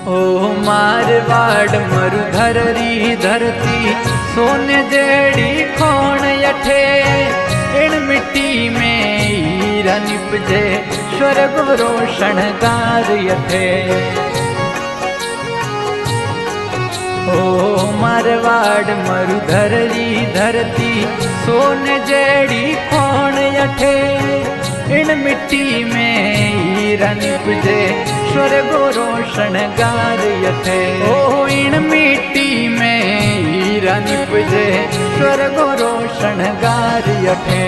ओ मारवाड़ मरुधर री धरती सोने जेड़ी खोण यठे इन मिट्टी में हीरा निपजे स्वर्ग रोशन गार यठे। ओ मारवाड़ मरुधर री धरती सोने जेड़ी खोण यठे इन मिट्टी में हीरा निपजे स्वर्ग रोशन गार यठे। ओ इन मिट्टी में हीरा निपजे स्वर्ग रोशन गार यठे।